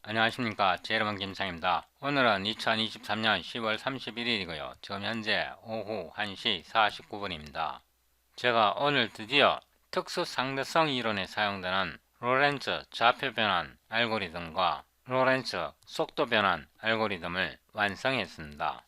안녕하십니까. 제 이름은 김상입니다. 오늘은 2023년 10월 31일이고요. 지금 현재 오후 1시 49분입니다. 제가 오늘 드디어 특수 상대성 이론에 사용되는 로렌츠 좌표 변환 알고리즘과 로렌츠 속도 변환 알고리즘을 완성했습니다.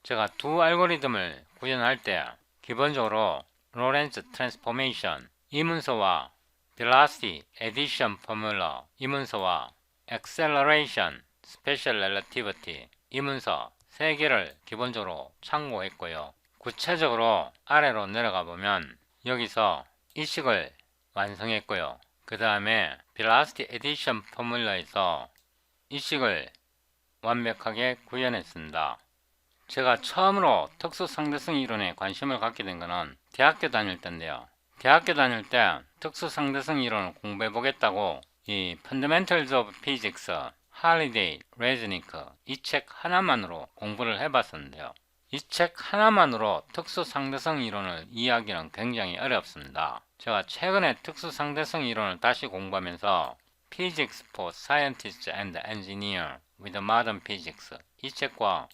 제가 두 알고리즘을 구현할 때 기본적으로 로렌츠 트랜스포메이션 이문서와 velocity addition formula 이문서와 acceleration special relativity 이문서 세 개를 기본적으로 참고했고요. 구체적으로 아래로 내려가 보면 여기서 이 식을 완성했고요. 그 다음에 velocity addition formula에서 이 식을 완벽하게 구현했습니다. 제가 처음으로 특수상대성 이론에 관심을 갖게 된 것은 대학교 다닐 때인데요. 대학교 다닐 때 특수상대성 이론을 공부해 보겠다고 이 Fundamentals of Physics, 할리데이, 레즈니크 이 책 하나만으로 공부를 해봤었는데요. 이 책 하나만으로 특수상대성 이론을 이해하기는 굉장히 어렵습니다. 제가 최근에 특수상대성 이론을 다시 공부하면서 Physics for Scientists and Engineers with Modern Physics 이 책과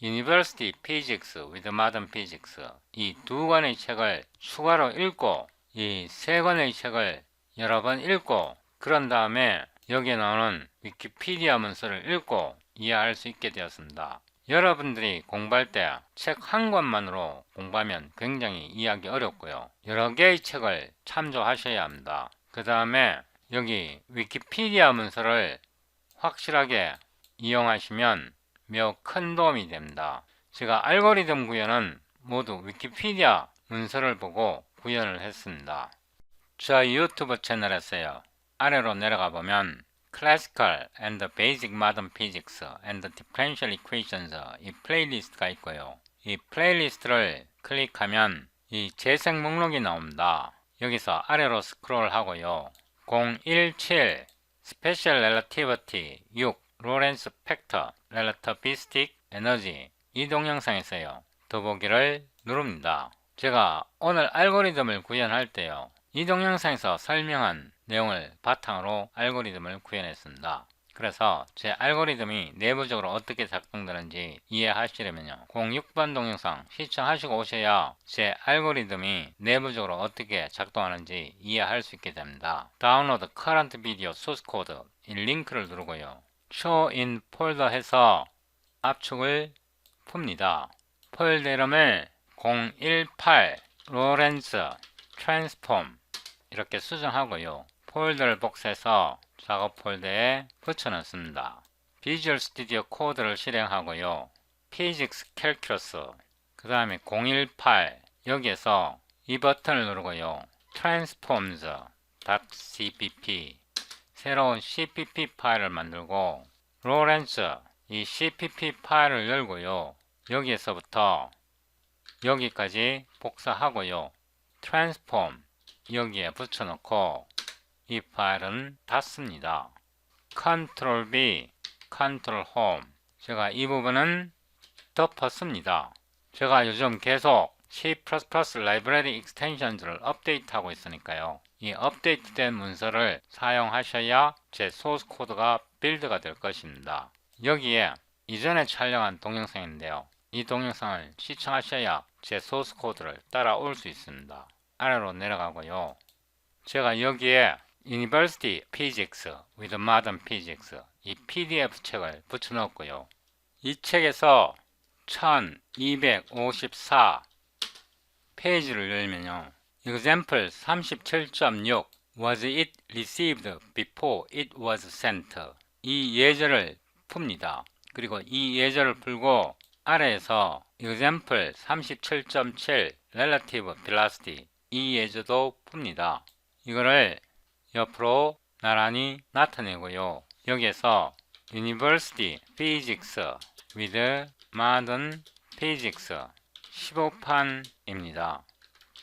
University Physics with Modern Physics 이 두 권의 책을 추가로 읽고 이 세 권의 책을 여러 번 읽고 그런 다음에 여기에 나오는 위키피디아 문서를 읽고 이해할 수 있게 되었습니다. 여러분들이 공부할 때 책 한 권만으로 공부하면 굉장히 이해하기 어렵고요. 여러 개의 책을 참조하셔야 합니다. 그 다음에 여기 위키피디아 문서를 확실하게 이용하시면 매우 큰 도움이 됩니다. 제가 알고리즘 구현은 모두 위키피디아 문서를 보고 구현을 했습니다. 저 유튜브 채널에서요. 아래로 내려가 보면 Classical and Basic Modern Physics and Differential Equations 이 플레이리스트가 있고요. 이 플레이리스트를 클릭하면 이 재생 목록이 나옵니다. 여기서 아래로 스크롤 하고요. 017 Special Relativity 6 로렌츠 팩터 relativistic energy 이 동영상에서요. 더보기를 누릅니다. 제가 오늘 알고리즘을 구현할 때요. 이 동영상에서 설명한 내용을 바탕으로 알고리즘을 구현했습니다. 그래서 제 알고리즘이 내부적으로 어떻게 작동되는지 이해하시려면요. 06번 동영상 시청하시고 오셔야 제 알고리즘이 내부적으로 어떻게 작동하는지 이해할 수 있게 됩니다. 다운로드 current video source code 이 링크를 누르고요. show in 폴더 해서 압축을 풉니다. 폴더 이름을 018 로렌츠 트랜스폼 이렇게 수정하고요. 폴더를 복사해서 작업 폴더에 붙여 넣습니다. 비주얼 스튜디오 코드를 실행하고요. 피직스 캘큘러스 그 다음에 018 여기에서 이 버튼을 누르고요. transforms.cpp 새로운 cpp 파일을 만들고 로렌츠 이 cpp 파일을 열고요. 여기에서부터 여기까지 복사하고요. transform 여기에 붙여놓고 이 파일은 닫습니다. Ctrl B, Ctrl Home 제가 이 부분은 덮었습니다. 제가 요즘 계속 C++ 라이브러리 익스텐션들을 업데이트하고 있으니까요. 이 업데이트된 문서를 사용하셔야 제 소스 코드가 빌드가 될 것입니다. 여기에 이전에 촬영한 동영상인데요. 이 동영상을 시청하셔야 제 소스 코드를 따라올 수 있습니다. 아래로 내려가고요. 제가 여기에 University Physics with Modern Physics 이 PDF 책을 붙여넣었고요. 이 책에서 1254 페이지를 열면요. Example 37.6 Was it received before it was sent? 이 예제를 풉니다. 그리고 이 예제를 풀고 아래에서 Example 37.7 Relative Velocity 이 예제도 풉니다. 이거를 옆으로 나란히 나타내고요. 여기에서 University Physics with Modern Physics 15판입니다.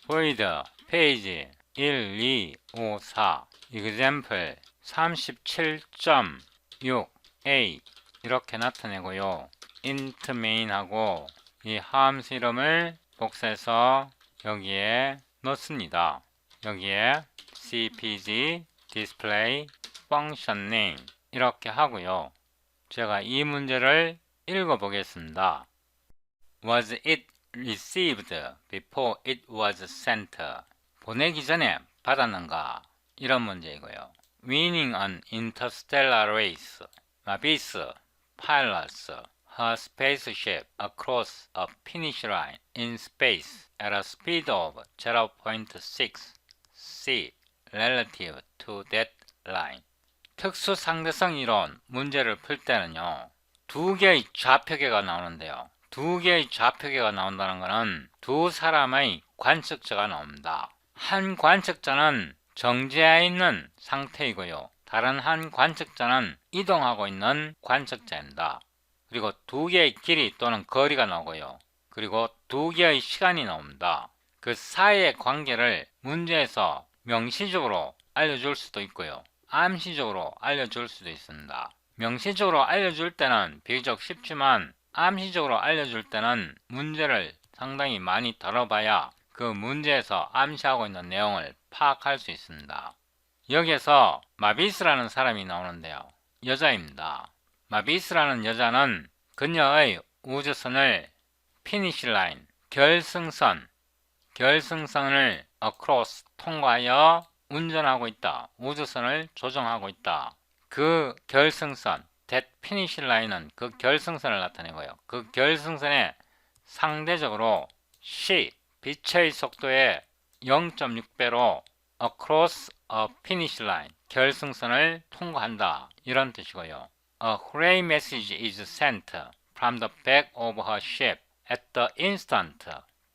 void 페이지 1254 example 37.6a 이렇게 나타내고요. int main하고 이 함수 이름을 복사해서 여기에 넣습니다. 여기에 cpg display function name 이렇게 하고요. 제가 이 문제를 읽어보겠습니다. Was it received before it was sent? 보내기 전에 받았는가? 이런 문제이고요. Winning an interstellar race. Mavis pilots her spaceship across a finish line in space at a speed of 0.6 c relative to that line. 특수상대성 이론 문제를 풀 때는요, 두 개의 좌표계가 나오는데요. 두 개의 좌표계가 나온다는 것은 두 사람의 관측자가 나옵니다. 한 관측자는 정지해 있는 상태이고요. 다른 한 관측자는 이동하고 있는 관측자입니다. 그리고 두 개의 길이 또는 거리가 나오고요. 그리고 두 개의 시간이 나옵니다. 그 사이의 관계를 문제에서 명시적으로 알려줄 수도 있고요. 암시적으로 알려줄 수도 있습니다. 명시적으로 알려줄 때는 비교적 쉽지만 암시적으로 알려줄 때는 문제를 상당히 많이 다뤄봐야 그 문제에서 암시하고 있는 내용을 파악할 수 있습니다. 여기에서 마비스라는 사람이 나오는데요. 여자입니다. 마비스라는 여자는 그녀의 우주선을 피니시 라인, 결승선을 across 통과하여 운전하고 있다. 우주선을 조종하고 있다. 그 결승선, that finish line은 그 결승선을 나타내고요. 그 결승선에 상대적으로 c, 빛의 속도의 0.6배로 across a finish line, 결승선을 통과한다. 이런 뜻이고요. A hooray message is sent from the back of her ship at the instant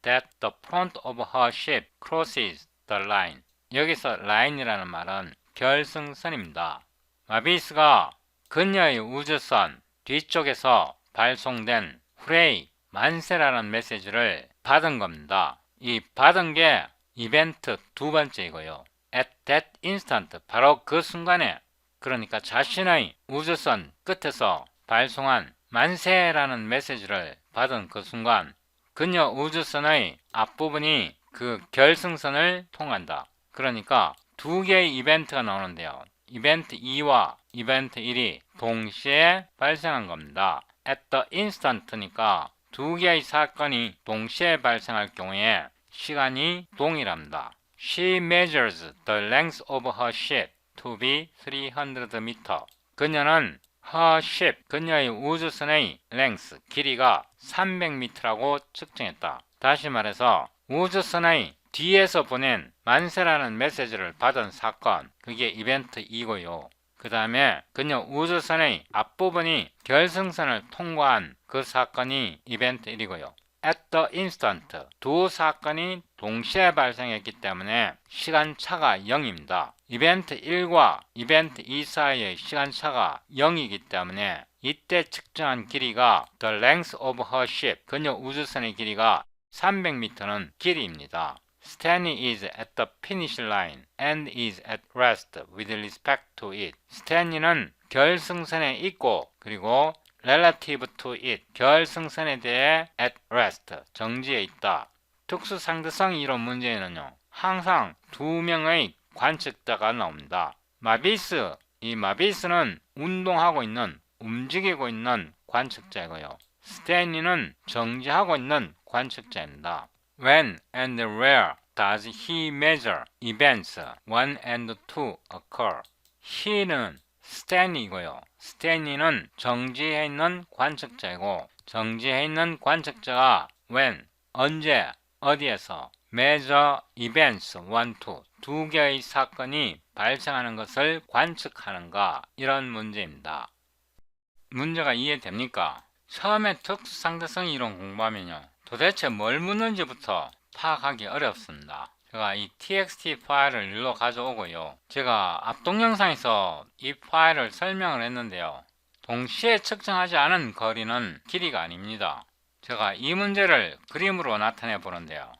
that the front of her ship crosses the line. 여기서 라인이라는 말은 결승선입니다. 마비스가 그녀의 우주선 뒤쪽에서 발송된 후레이, 만세라는 메시지를 받은 겁니다. 이 받은 게 이벤트 두 번째이고요. At that instant, 바로 그 순간에, 그러니까 자신의 우주선 끝에서 발송한 만세라는 메시지를 받은 그 순간 그녀 우주선의 앞부분이 그 결승선을 통한다. 그러니까 두 개의 이벤트가 나오는데요. 이벤트 2와 이벤트 1이 동시에 발생한 겁니다. At the instant니까 두 개의 사건이 동시에 발생할 경우에 시간이 동일합니다. She measures the length of her ship to be 300 meter. 그녀는 her ship, 그녀의 우주선의 length, 길이가 300m라고 측정했다. 다시 말해서 우주선의 뒤에서 보낸 만세라는 메시지를 받은 사건, 그게 이벤트 2고요. 그 다음에 그녀 우주선의 앞부분이 결승선을 통과한 그 사건이 이벤트 1이고요. At the instant, 두 사건이 동시에 발생했기 때문에 시간차가 0입니다. 이벤트 1과 이벤트 2 사이의 시간차가 0이기 때문에 이때 측정한 길이가 the length of her ship, 그녀 우주선의 길이가 300m는 길이입니다. Stanley is at the finish line and is at rest with respect to it. 스탠리는 결승선에 있고 그리고 relative to it, 결승선에 대해 at rest, 정지해 있다. 특수상대성 이론 문제에는요, 항상 두 명의 관측자가 나옵니다. 마비스, 이 마비스는 운동하고 있는, 움직이고 있는 관측자이고요. 스탠리는 정지하고 있는 관측자입니다. When and where does he measure events 1 and 2 occur? he는 스탠리이고요. 스탠리는 정지해 있는 관측자이고 정지해 있는 관측자가 when, 언제, 어디에서 measure events 1, 2, 두 개의 사건이 발생하는 것을 관측하는가 이런 문제입니다. 문제가 이해됩니까? 처음에 특수상대성 이론 공부하면요. 도대체 뭘 묻는지부터 파악하기 어렵습니다. 제가 이 txt 파일을 일로 가져오고요. 제가 앞 동영상에서 이 파일을 설명을 했는데요. 동시에 측정하지 않은 거리는 길이가 아닙니다. 제가 이 문제를 그림으로 나타내 보는데요.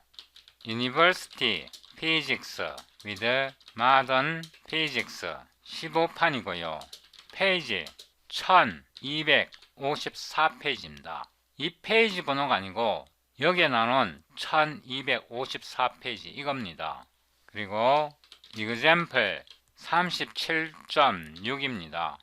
University Physics with Modern Physics 15판이고요. 페이지 1254페이지입니다. 이 페이지 번호가 아니고 여기에 나눈 1254페이지 이겁니다. 그리고 example 37.6입니다.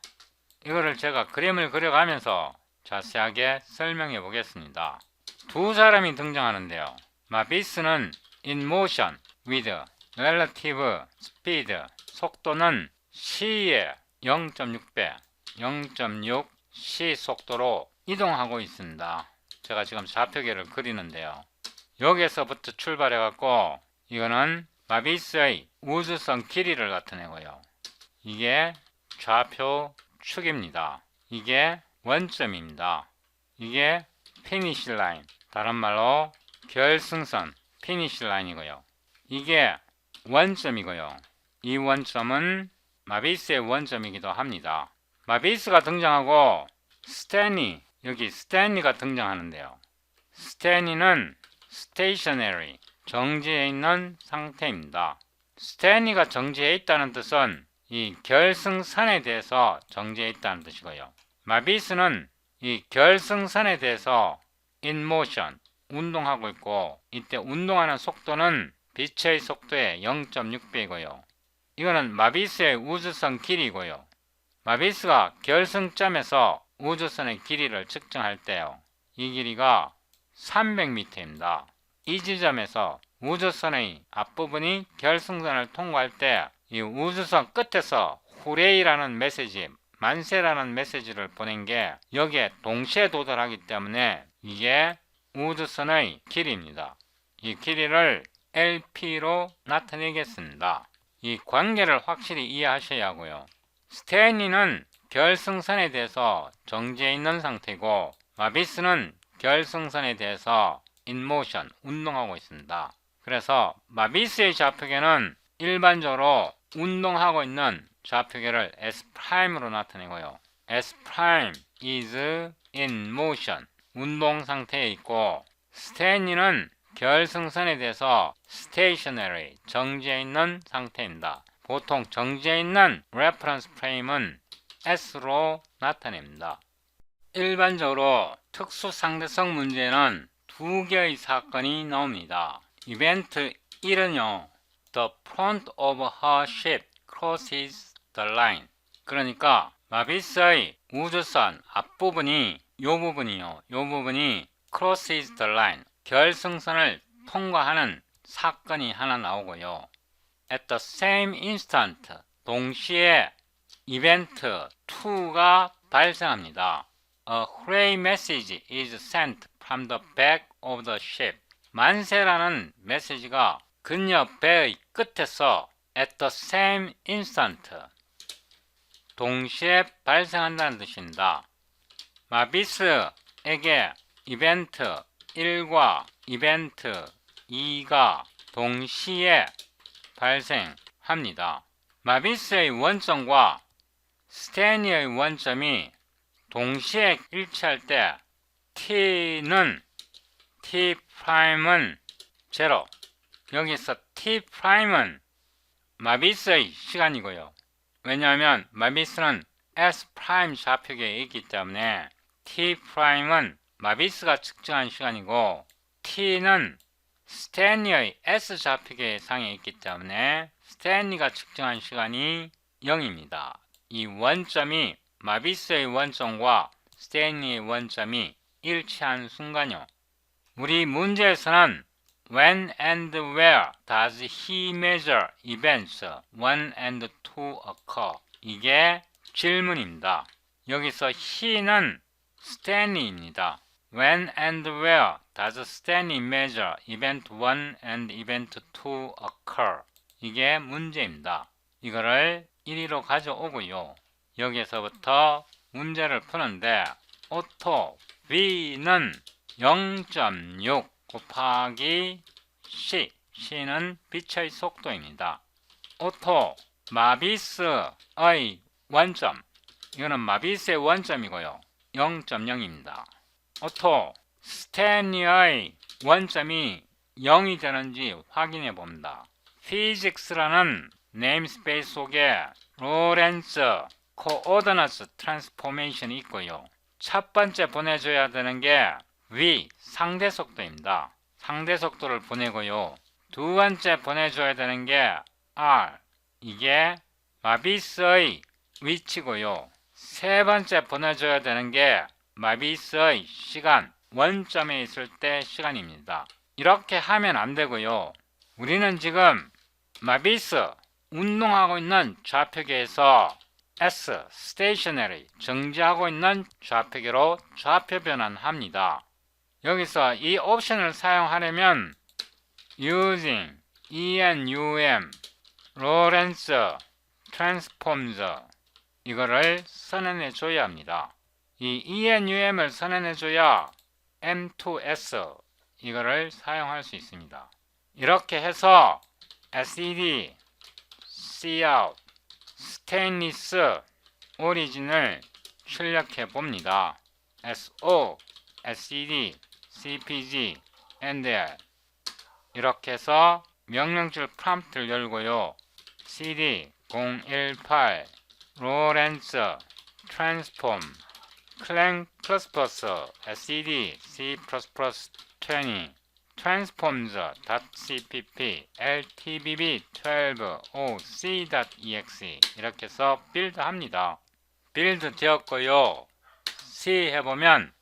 이거를 제가 그림을 그려가면서 자세하게 설명해 보겠습니다. 두 사람이 등장하는데요. 마비스는 in motion with relative speed, 속도는 c의 0.6배, 0.6 c 속도로 이동하고 있습니다. 제가 지금 좌표계를 그리는데요. 여기에서부터 출발해 갖고 이거는 마비스의 우주선 길이를 나타내고요. 이게 좌표 축입니다. 이게 원점입니다. 이게 피니시 라인, 다른 말로 결승선 피니시 라인이고요. 이게 원점이고요. 이 원점은 마비스의 원점이기도 합니다. 마비스가 등장하고 스탠리, 여기 스탠리가 등장하는데요. 스탠리는 stationary, 정지해 있는 상태입니다. 스탠리가 정지해 있다는 뜻은 이 결승선에 대해서 정지해 있다는 뜻이고요. 마비스는 이 결승선에 대해서 in motion, 운동하고 있고, 이때 운동하는 속도는 빛의 속도의 0.6배이고요. 이거는 마비스의 우주선 길이고요. 마비스가 결승점에서 우주선의 길이를 측정할 때요. 이 길이가 300m입니다. 이 지점에서 우주선의 앞부분이 결승선을 통과할 때 이 우주선 끝에서 후레이라는 메시지, 만세라는 메시지를 보낸 게 여기에 동시에 도달하기 때문에 이게 우주선의 길이입니다. 이 길이를 LP로 나타내겠습니다. 이 관계를 확실히 이해하셔야 하고요. 스탠리는 결승선에 대해서 정지해 있는 상태고 마비스는 결승선에 대해서 인모션, 운동하고 있습니다. 그래서 마비스의 좌표계는 일반적으로 운동하고 있는 좌표계를 S'으로 나타내고요. S' is in motion, 운동 상태에 있고 스탠리는 결승선에 대해서 stationary, 정지해 있는 상태입니다. 보통 정지해 있는 레퍼런스 프레임은 S로 나타냅니다. 일반적으로 특수 상대성 문제는 두 개의 사건이 나옵니다. 이벤트 1은요. The front of her ship crosses the line. 그러니까 마비스의 우주선 앞부분이 요 부분이 crosses the line, 결승선을 통과하는 사건이 하나 나오고요. At the same instant, 동시에 이벤트 2가 발생합니다. A hooray message is sent from the back of the ship. 만세라는 메시지가 그녀 배의 끝에서 at the same instant, 동시에 발생한다는 뜻입니다. 마비스에게 이벤트 1과 이벤트 2가 동시에 발생합니다. 마비스의 원점과 스탠리의 원점이 동시에 일치할 때 T는 T'은 0, 여기서 T'은 마비스의 시간이고요. 왜냐하면 마비스는 S' 좌표계에 있기 때문에 T'은 마비스가 측정한 시간이고 T는 스탠리의 S 좌표계 상에 있기 때문에 스탠리가 측정한 시간이 0입니다. 이 원점이 마비스의 원점과 스탠리의 원점이 일치한 순간요. 우리 문제에서는 When and where does he measure events 1 and 2 occur? 이게 질문입니다. 여기서 he는 스탠리입니다. When and where does Stanley measure event 1 and event 2 occur? 이게 문제입니다. 이거를 1위로 가져오고요. 여기서부터 문제를 푸는데 오토 V는 0.6 곱하기 C, C는 빛의 속도입니다. 오토 마비스의 원점, 이거는 마비스의 원점이고요. 0.0입니다. 오토 스탠리의 원점이 0이 되는지 확인해 봅니다. 피직스라는 네임스페이스 속에 로렌츠 코오더너스 트랜스포메이션이 있고요. 첫 번째 보내줘야 되는 게 V, 상대 속도입니다. 상대 속도를 보내고요. 두 번째 보내줘야 되는 게 R, 이게 마비스의 위치고요. 세 번째 보내줘야 되는 게 마비스의 시간, 원점에 있을 때 시간입니다. 이렇게 하면 안 되고요. 우리는 지금 마비스, 운동하고 있는 좌표계에서 S, stationary, 정지하고 있는 좌표계로 좌표 변환합니다. 여기서 이 옵션을 사용하려면 using ENUM, Lorentz Transforms 이거를 선언해 줘야 합니다. 이 ENUM을 선언해 줘야 M2S 이거를 사용할 수 있습니다. 이렇게 해서 SED, Cout, Stainless, Origin을 출력해 봅니다. SO, SED, CPG, NDR 이렇게 해서 명령줄 프롬프트를 열고요. CD 018 Lorentz Transform Clang++ SED C++20 transforms.cpp ltbb12oc.exe 이렇게 해서 빌드 합니다. 빌드 되었고요. C 해보면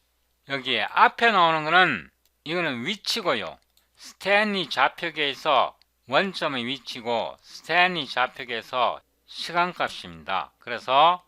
여기에 앞에 나오는 거는 이거는 위치고요. 스탠리 좌표계에서 원점의 위치고 스탠리 좌표계에서 시간값입니다. 그래서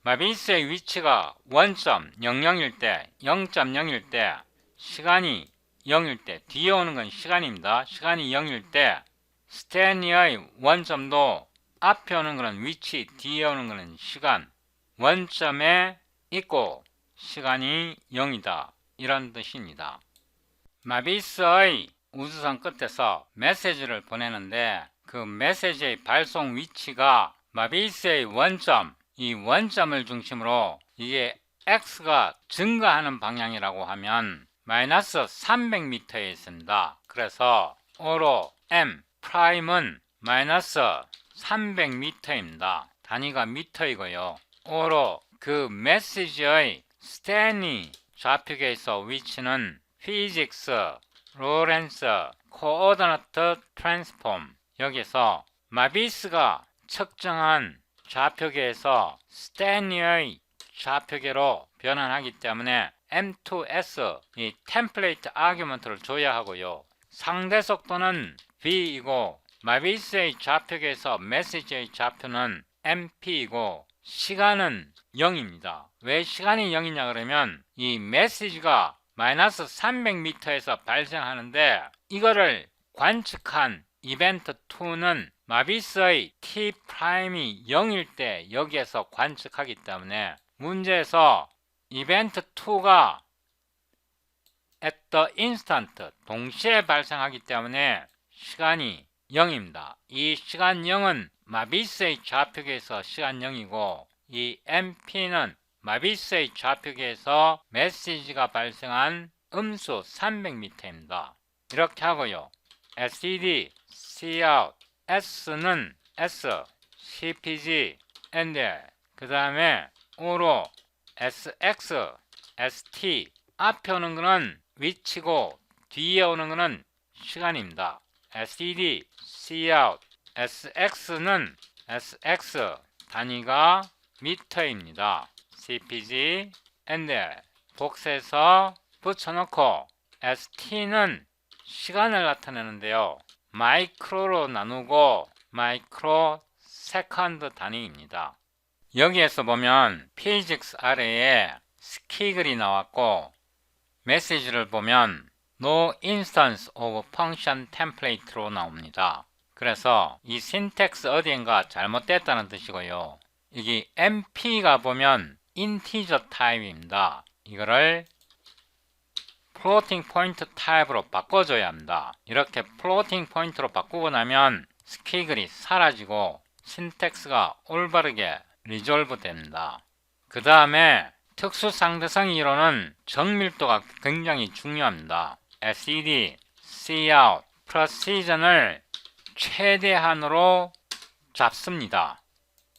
마비스의 위치가 원점 00일 때 0.0일 때 시간이 0일 때 뒤에 오는 건 시간입니다. 시간이 0일 때 스탠리의 원점도 앞에 오는 거는 위치, 뒤에 오는 거는 시간, 원점에 있고 시간이 0이다 이런 뜻입니다. 마비스의 우주선 끝에서 메시지를 보내는데 그 메시지의 발송 위치가 마비스의 원점, 이 원점을 중심으로 이게 X가 증가하는 방향이라고 하면 마이너스 300m에 있습니다. 그래서 O로 M 프라임은 마이너스 300m입니다. 단위가 미터이고요. O로 그 메시지의 스탠리 좌표계에서 위치는 피직스, 로렌츠, 코오디네이트 트랜스폼 여기서 마비스가 측정한 좌표계에서 스탠리의 좌표계로 변환하기 때문에 M2S 이 템플레이트 아규먼트를 줘야 하고요. 상대 속도는 V이고 마비스의 좌표계에서 메시지의 좌표는 MP이고 시간은 0입니다. 왜 시간이 0이냐 그러면 이 메시지가 마이너스 300m에서 발생하는데 이거를 관측한 이벤트 2는 마비스의 T'이 0일 때 여기에서 관측하기 때문에 문제에서 이벤트 2가 at the instant 동시에 발생하기 때문에 시간이 0입니다. 이 시간 0은 마비스의 좌표계에서 시간 0이고 이 MP는 마비스의 좌표계에서 메시지가 발생한 음수 300m입니다. 이렇게 하고요. SED, Cout, S는 S, CPG, NDR 그 다음에 O로 SX, ST 앞에 오는 거는 위치고 뒤에 오는 거는 시간입니다. SED, Cout, SX는 SX 단위가 미터입니다. CPG, NDR 복사해서 붙여놓고 ST는 시간을 나타내는데요. 마이크로로 나누고 마이크로 세컨드 단위입니다. 여기에서 보면 피직스 아래에 스키글이 나왔고 메시지를 보면 No instance of function template로 나옵니다. 그래서 이 신텍스 어디인가 잘못됐다는 뜻이고요. 여기 MP가 보면 인티저 타입입니다. 이거를 플로팅 포인트 타입으로 바꿔줘야 합니다. 이렇게 플로팅 포인트로 바꾸고 나면 스키글이 사라지고 신텍스가 올바르게 리졸브 됩니다. 그 다음에 특수상대성 이론은 정밀도가 굉장히 중요합니다. SED, Cout, 프레시전을 최대한으로 잡습니다.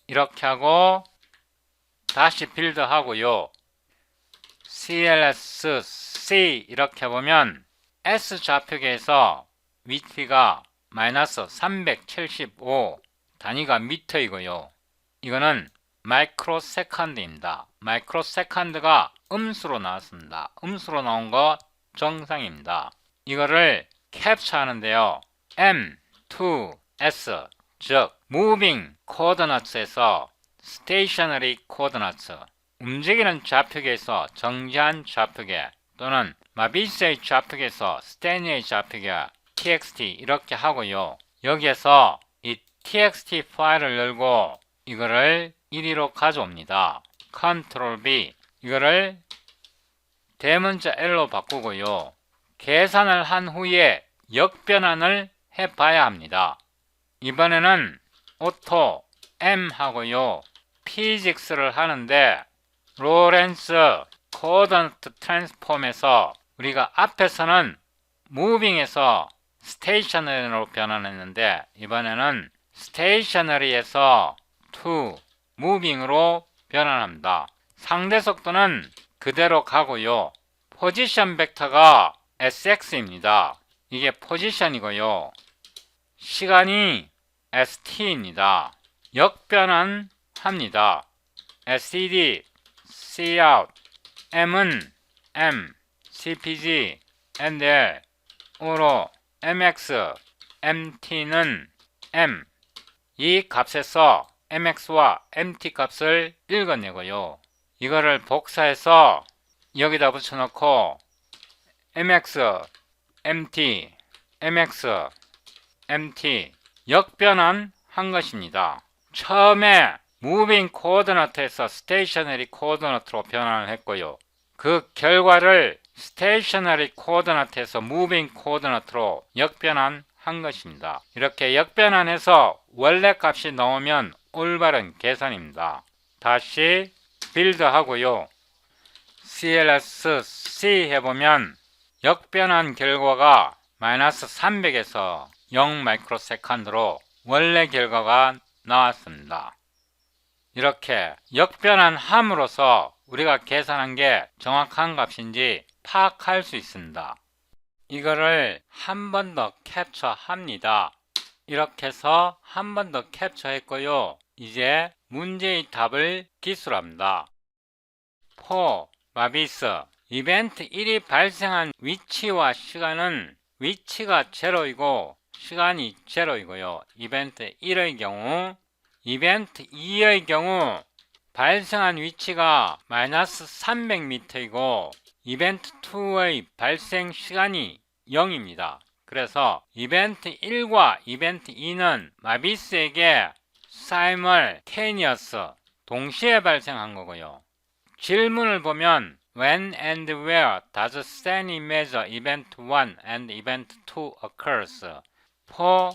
이렇게 하고 다시 빌드하고요. CLS, C 이렇게 보면 S 좌표계에서 위치가 마이너스 375 단위가 미터이고요. 이거는 마이크로세컨드입니다. 마이크로세컨드가 음수로 나왔습니다. 음수로 나온 거 정상입니다. 이거를 캡처하는데요. M2S 즉 Moving Coordinates에서 Stationary Coordinates 움직이는 좌표계에서 정지한 좌표계 또는 마비스의 좌표계에서 스테니의 좌표계 txt 이렇게 하고요. 여기에서 이 txt 파일을 열고 이거를 1위로 가져옵니다. Ctrl B 이거를 대문자 L로 바꾸고요. 계산을 한 후에 역변환을 해봐야 합니다. 이번에는 오토 M 하고요. 피직스를 하는데 로렌츠 코어디너트 트랜스폼에서 우리가 앞에서는 무빙에서 스테이셔너리로 변환했는데 이번에는 스테이셔너리에서 to 무빙으로 변환합니다. 상대 속도는 그대로 가고요. 포지션 벡터가 sx입니다. 이게 포지션이고요. 시간이 st입니다. 역변환 합니다. std, cout, m은 m, cpg, ndl, 으로 mx, mt는 m 이 값에서 mx와 mt 값을 읽어내고요. 이거를 복사해서 여기다 붙여놓고 mx, mt, mx, mt 역변환 한 것입니다. 처음에 무빙 코어디너트에서 스테이셔너리 코어디너트로 변환을 했고요. 그 결과를 스테이셔너리 코어디너트에서 무빙 코어디너트로 역변환 한 것입니다. 이렇게 역변환해서 원래 값이 나오면 올바른 계산입니다. 다시 빌드 하고요. CLS-C 해보면 역변환 결과가 마이너스 300에서 0 마이크로세컨드로 원래 결과가 나왔습니다. 이렇게 역변환 함으로써 우리가 계산한 게 정확한 값인지 파악할 수 있습니다. 이거를 한 번 더 캡처합니다. 이렇게 해서 한 번 더 캡처했고요. 이제 문제의 답을 기술합니다. for 마비스 이벤트 1이 발생한 위치와 시간은 위치가 0이고 시간이 0이고요. 이벤트 1의 경우 이벤트 2의 경우 발생한 위치가 마이너스 300m이고 이벤트 2의 발생 시간이 0입니다. 그래서 이벤트 1과 이벤트 2는 마비스에게 simultaneous 동시에 발생한 거고요. 질문을 보면 When and where does Stanley measure event 1 and event 2 occurs? for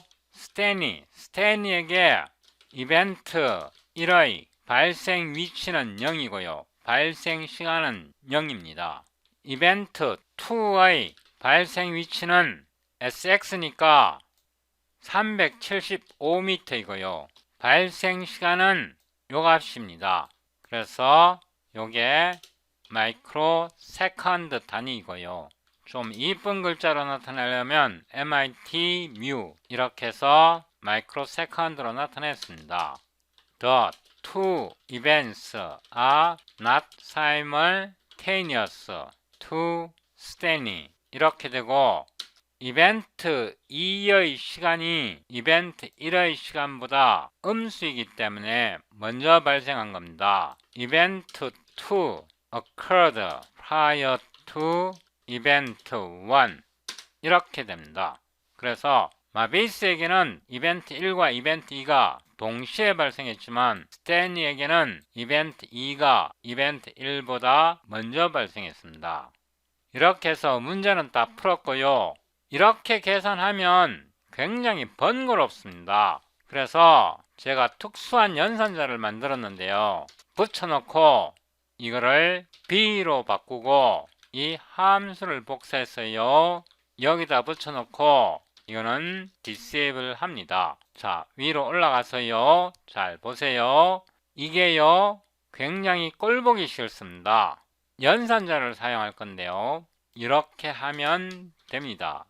스탠리에게 이벤트 1의 발생 위치는 0이고요. 발생 시간은 0입니다. 이벤트 2의 발생 위치는 SX니까 375m이고요. 발생 시간은 요 값입니다. 그래서 요게 마이크로 세컨드 단위이고요. 좀 이쁜 글자로 나타내려면 MIT mu 이렇게 해서 마이크로 세컨드로 나타냈습니다. The two events are not simultaneous to Stanley 이렇게 되고 이벤트 2의 시간이 이벤트 1의 시간보다 음수이기 때문에 먼저 발생한 겁니다. 이벤트 2 occurred prior to 이벤트 1 이렇게 됩니다. 그래서 마비스에게는 이벤트 1과 이벤트 2가 동시에 발생했지만 스탠리에게는 이벤트 2가 이벤트 1보다 먼저 발생했습니다. 이렇게 해서 문제는 다 풀었고요. 이렇게 계산하면 굉장히 번거롭습니다. 그래서 제가 특수한 연산자를 만들었는데요. 붙여놓고 이거를 B로 바꾸고 이 함수를 복사해서요. 여기다 붙여놓고 이거는 disable 합니다. 자, 위로 올라가서요. 잘 보세요. 이게요. 굉장히 꼴보기 싫습니다. 연산자를 사용할 건데요. 이렇게 하면 됩니다.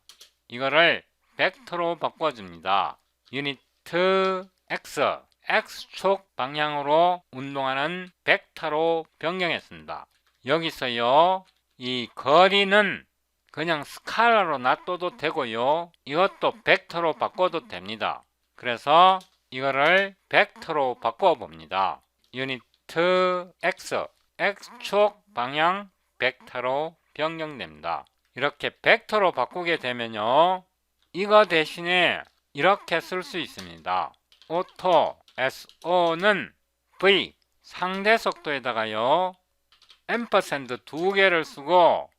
이거를 벡터로 바꿔줍니다. 유니트 x X축 방향으로 운동하는 벡터로 변경했습니다. 여기서요, 이 거리는 그냥 스칼라로 놔둬도 되고요, 이것도 벡터로 바꿔도 됩니다. 그래서 이거를 벡터로 바꿔 봅니다. 유니트 X, X축 방향 벡터로 변경됩니다. 이렇게 벡터로 바꾸게 되면요, 이거 대신에 이렇게 쓸 수 있습니다. 오토 SO는 V 상대 속도에다가요, 앰퍼샌드 두 개를 쓰고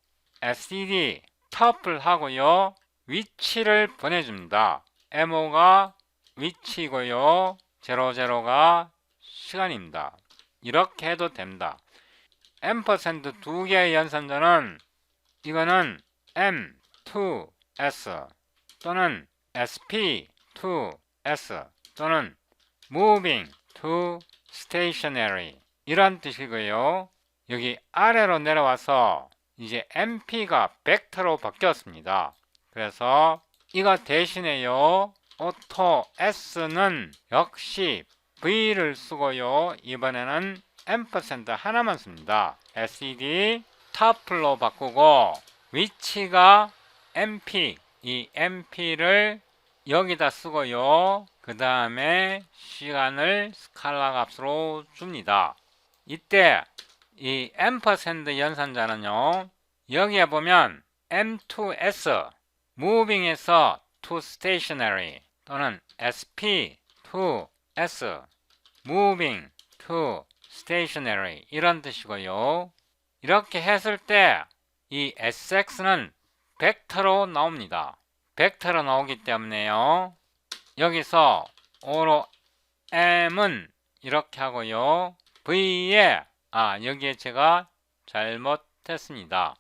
SED 터플 하고요, 위치를 보내줍니다. MO가 위치고요, 00가 시간입니다. 이렇게 해도 됩니다. 앰퍼샌드 두 개의 연산자는 이거는 M2S 또는 SP2S 또는 Moving to Stationary 이런 뜻이고요. 여기 아래로 내려와서 이제 MP가 벡터로 바뀌었습니다. 그래서 이거 대신에요, 오토 S는 역시 V를 쓰고요, 이번에는 앰퍼샌드 하나만 씁니다. SED 터플로 바꾸고 위치가 MP, 이 MP를 여기다 쓰고요, 그 다음에 시간을 스칼라 값으로 줍니다. 이때 이 앰퍼샌드 연산자는요, 여기에 보면 M2S Moving에서 to Stationary 또는 SP to S Moving to Stationary 이런 뜻이고요. 이렇게 했을 때 이 SX는 벡터로 나옵니다. 벡터로 나오기 때문에요, 여기서 O로 M은 이렇게 하고요, V에 여기에 제가 잘못했습니다.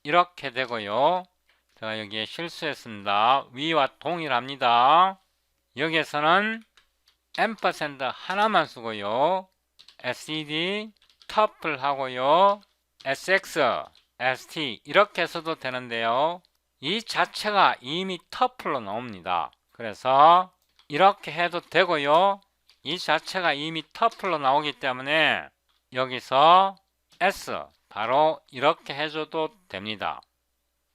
이렇게 되고요, 제가 여기에 실수했습니다. 위와 동일합니다. 여기에서는 앰퍼샌드 하나만 쓰고요, SED 터플 하고요, SX, ST 이렇게 써도 되는데요, 이 자체가 이미 터플로 나옵니다. 그래서 이렇게 해도 되고요, 이 자체가 이미 터플로 나오기 때문에 여기서 S 바로 이렇게 해줘도 됩니다.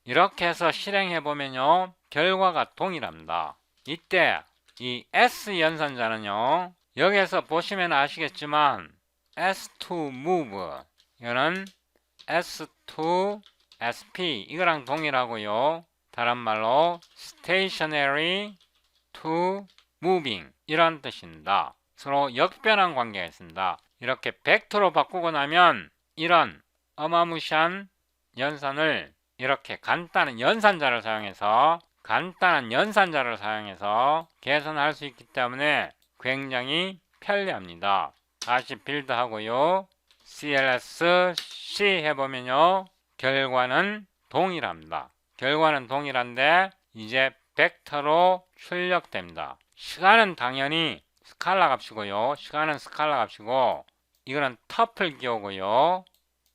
이렇게 해서 실행해 보면요, 결과가 동일합니다. 이때 이 S 연산자는요, 여기에서 보시면 아시겠지만 S2 move 이거는 S2 SP 이거랑 동일하고요, 다른 말로 stationary to moving 이런 뜻입니다. 서로 역변한 관계가 있습니다. 이렇게 벡터로 바꾸고 나면 이런 어마무시한 연산을 이렇게 간단한 연산자를 사용해서 계산할 수 있기 때문에 굉장히 편리합니다. 다시 빌드하고요, CLS C 해보면요, 결과는 동일합니다. 결과는 동일한데 이제 벡터로 출력됩니다. 시간은 당연히 스칼라 값이고요, 이거는 터플 기호고요,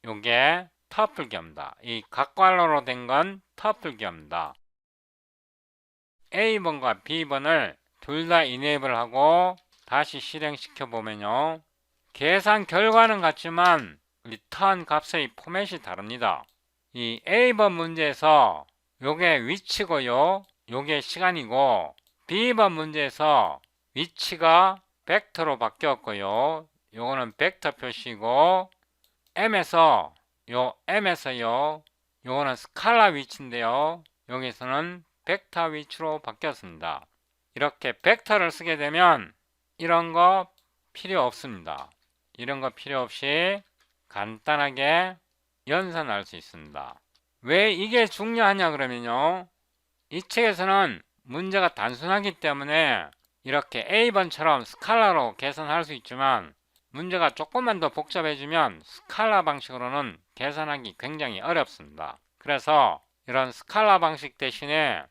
요게 터플 기호입니다. 이 각괄호로 된 건 터플 기호입니다. A번과 B번을 둘 다 이네이블 하고 다시 실행시켜 보면요, 계산 결과는 같지만 리턴 값의 포맷이 다릅니다. 이 A번 문제에서 요게 위치고요, 요게 시간이고, B번 문제에서 위치가 벡터로 바뀌었고요, 요거는 벡터 표시고, M에서요, 요거는 스칼라 위치인데요, 여기서는 벡터 위치로 바뀌었습니다. 이렇게 벡터를 쓰게 되면 이런 거 필요 없습니다. 이런 거 필요 없이 간단하게 연산할 수 있습니다. 왜 이게 중요하냐 그러면요, 이 책에서는 문제가 단순하기 때문에 이렇게 A번처럼 스칼라로 계산할 수 있지만, 문제가 조금만 더 복잡해지면 스칼라 방식으로는 계산하기 굉장히 어렵습니다. 그래서 이런 스칼라 방식 대신에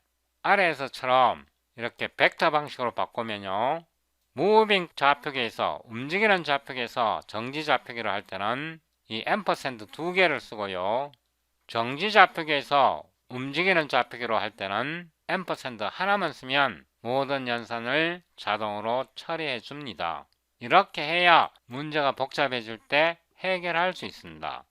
아래에서처럼 이렇게 벡터 방식으로 바꾸면요, 무빙 좌표계에서 움직이는 좌표계에서 정지 좌표계로 할 때는 이 앰퍼샌드 두 개를 쓰고요, 정지 좌표계에서 움직이는 좌표계로 할 때는 앰퍼샌드 하나만 쓰면 모든 연산을 자동으로 처리해 줍니다. 이렇게 해야 문제가 복잡해질 때 해결할 수 있습니다.